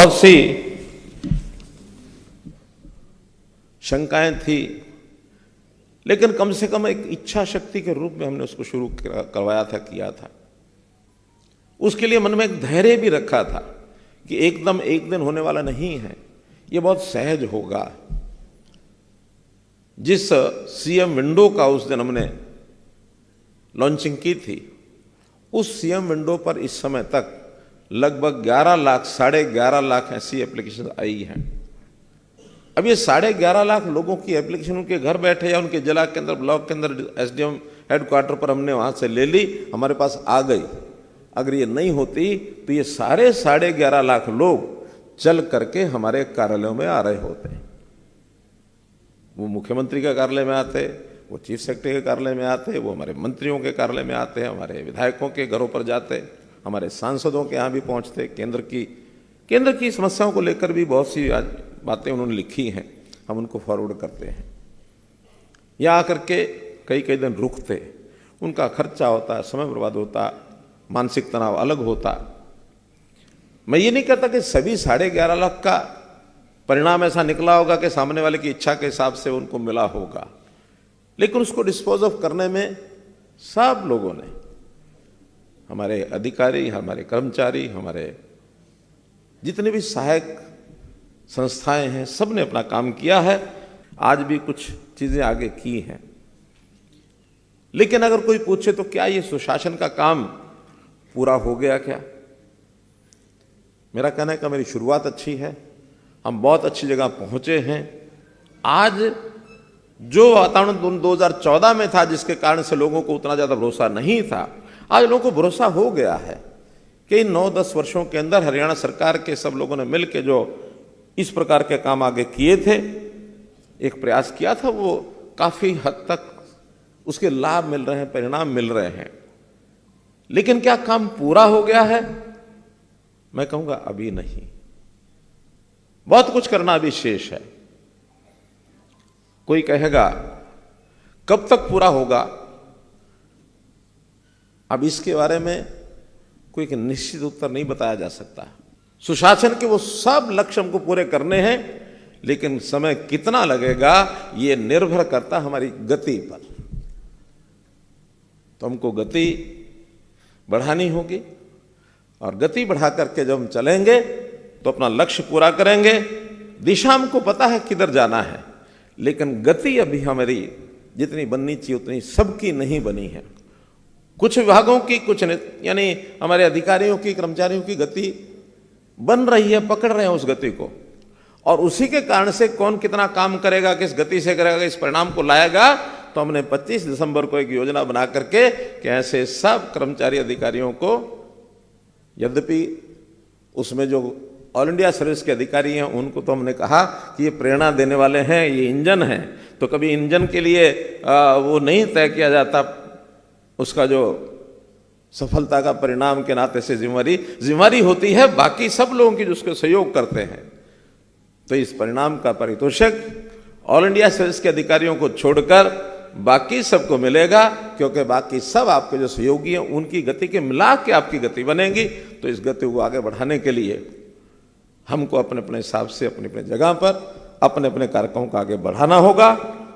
बहुत सी शंकाएं थी, लेकिन कम से कम एक इच्छा शक्ति के रूप में हमने उसको शुरू करवाया था, किया था। उसके लिए मन में एक धैर्य भी रखा था कि एकदम एक दिन होने वाला नहीं है, ये बहुत सहज होगा। जिस सीएम विंडो का उस दिन हमने लॉन्चिंग की थी, उस सीएम विंडो पर इस समय तक लगभग 11 लाख, 11.5 लाख ऐसी एप्लीकेशन आई हैं। अब ये 11.5 लाख लोगों की एप्लीकेशन उनके घर बैठे या उनके जिला के अंदर, ब्लॉक के अंदर, एसडीएम हेडक्वार्टर पर हमने वहां से ले ली, हमारे पास आ गई। अगर ये नहीं होती तो ये सारे 11.5 लाख लोग चल करके हमारे कार्यालयों में आ रहे होते। वो मुख्यमंत्री के कार्यालय में आते, वो चीफ सेक्रेटरी के कार्यालय में आते, वो हमारे मंत्रियों के कार्यालय में आते, हमारे विधायकों के घरों पर जाते, हमारे सांसदों के यहाँ भी पहुँचते। केंद्र की समस्याओं को लेकर भी बहुत सी बातें उन्होंने लिखी हैं, हम उनको फॉरवर्ड करते हैं। यहाँ आकर के कई दिन रुकते, उनका खर्चा होता, समय बर्बाद होता, मानसिक तनाव अलग होता। मैं ये नहीं कहता कि सभी 11.5 लाख का परिणाम ऐसा निकला होगा कि सामने वाले की इच्छा के हिसाब से उनको मिला होगा, लेकिन उसको डिस्पोज ऑफ करने में सब लोगों ने, हमारे अधिकारी, हमारे कर्मचारी, हमारे जितने भी सहायक संस्थाएं हैं, सब ने अपना काम किया है। आज भी कुछ चीजें आगे की हैं, लेकिन अगर कोई पूछे तो क्या ये सुशासन का काम पूरा हो गया क्या? मेरा कहना है कि मेरी शुरुआत अच्छी है, हम बहुत अच्छी जगह पहुंचे हैं। आज जो वातावरण 2014 में था, जिसके कारण से लोगों को उतना ज्यादा भरोसा नहीं था, आज लोगों को भरोसा हो गया है कि इन 9-10 वर्षों के अंदर हरियाणा सरकार के सब लोगों ने मिलकर जो इस प्रकार के काम आगे किए थे, एक प्रयास किया था, वो काफी हद तक उसके लाभ मिल रहे हैं, परिणाम मिल रहे हैं। लेकिन क्या काम पूरा हो गया है? मैं कहूंगा अभी नहीं, बहुत कुछ करना अभी शेष है। कोई कहेगा कब तक पूरा होगा? अब इसके बारे में कोई एक निश्चित उत्तर नहीं बताया जा सकता। सुशासन के वो सब लक्ष्य हमको पूरे करने हैं, लेकिन समय कितना लगेगा ये निर्भर करता हमारी गति पर। तो हमको गति बढ़ानी होगी, और गति बढ़ा करके जब हम चलेंगे तो अपना लक्ष्य पूरा करेंगे। दिशा हमको पता है किधर जाना है, लेकिन गति अभी हमारी जितनी बननी चाहिए उतनी सबकी नहीं बनी है। कुछ विभागों की, कुछ यानी हमारे अधिकारियों की, कर्मचारियों की गति बन रही है, पकड़ रहे हैं उस गति को, और उसी के कारण से कौन कितना काम करेगा, किस गति से करेगा, इस परिणाम को लाएगा। तो हमने 25 दिसंबर को एक योजना बना करके कि ऐसे सब कर्मचारी अधिकारियों को, यद्यपि उसमें जो ऑल इंडिया सर्विस के अधिकारी हैं उनको तो हमने कहा कि ये प्रेरणा देने वाले हैं, ये इंजन हैं, तो कभी इंजन के लिए वो नहीं तय किया जाता, उसका जो सफलता का परिणाम के नाते से जिम्मेवारी होती है बाकी सब लोगों की जो उसको सहयोग करते हैं। तो इस परिणाम का पारितोषिक ऑल इंडिया सर्विस के अधिकारियों को छोड़कर बाकी सबको मिलेगा, क्योंकि बाकी सब आपके जो सहयोगी हैं उनकी गति के मिला के आपकी गति बनेगी। तो इस गति को आगे बढ़ाने के लिए हमको अपने अपने हिसाब से, अपनी अपनी जगह पर अपने अपने कार्यक्रमों को आगे बढ़ाना होगा,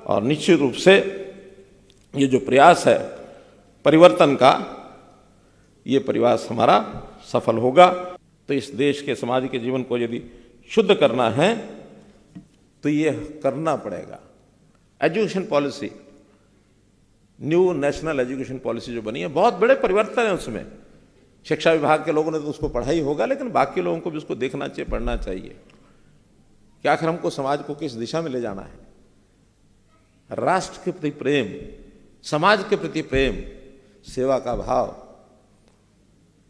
और निश्चित रूप से ये जो प्रयास है परिवर्तन का, ये प्रयास हमारा सफल होगा। तो इस देश के, समाज के जीवन को यदि शुद्ध करना है तो ये करना पड़ेगा। Education policy, new national education policy जो बनी है, बहुत बड़े परिवर्तन है उसमें। शिक्षा विभाग के लोगों ने तो उसको पढ़ा ही होगा, लेकिन बाकी लोगों को भी उसको देखना चाहिए, पढ़ना चाहिए कि आखिर हमको समाज को किस दिशा में ले जाना है। राष्ट्र के प्रति प्रेम, समाज के प्रति प्रेम, सेवा का भाव,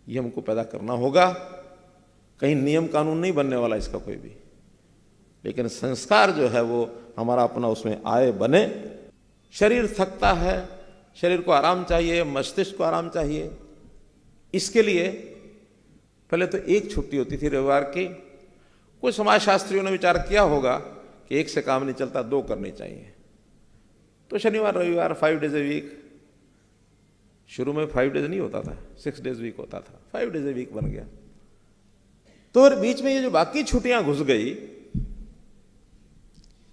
ये हमको पैदा करना होगा। कहीं नियम कानून नहीं बनने वाला इसका कोई भी, लेकिन संस्कार जो है वो हमारा अपना उसमें आए, बने। शरीर थकता है, शरीर को आराम चाहिए, मस्तिष्क को आराम चाहिए। इसके लिए पहले तो एक छुट्टी होती थी रविवार की। कुछ समाजशास्त्रियों ने विचार किया होगा कि एक से काम नहीं चलता, 2 करनी चाहिए। तो शनिवार रविवार 5 डेज ए वीक, शुरू में 5 डेज नहीं होता था, 6 डेज वीक होता था, 5 डेज ए वीक बन गया। तो और बीच में ये जो बाकी छुट्टियां घुस गई,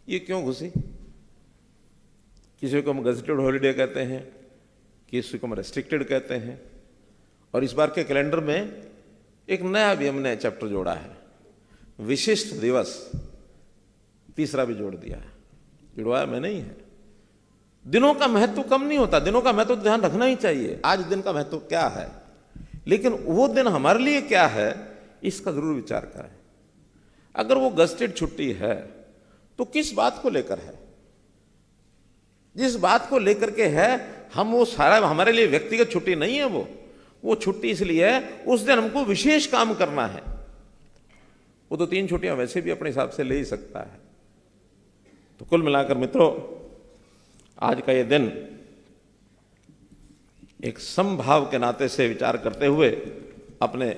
ये क्यों घुसी? किसी को हम गजेटेड हॉलीडे कहते हैं, किसी को हम रेस्ट्रिक्टेड कहते हैं, और इस बार के कैलेंडर में एक नया भी हमने चैप्टर जोड़ा है, विशिष्ट दिवस, तीसरा भी जोड़ दिया है। जुड़वाया मैं नहीं है। दिनों का महत्व कम नहीं होता, दिनों का महत्व ध्यान रखना ही चाहिए। आज दिन का महत्व क्या है, लेकिन वो दिन हमारे लिए क्या है, इसका जरूर विचार करें। अगर वो गजेटेड छुट्टी है तो किस बात को लेकर है? जिस बात को लेकर के है, हम वो सारा, हमारे लिए व्यक्तिगत छुट्टी नहीं है वो छुट्टी इसलिए है उस दिन हमको विशेष काम करना है। वो तो 3 छुट्टियां वैसे भी अपने हिसाब से ले ही सकता है। तो कुल मिलाकर मित्रों, आज का ये दिन एक समभाव के नाते से विचार करते हुए अपने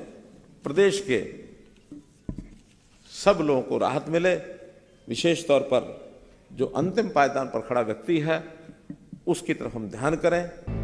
प्रदेश के सब लोगों को राहत मिले, विशेष तौर पर जो अंतिम पायदान पर खड़ा व्यक्ति है उसकी तरफ हम ध्यान करें।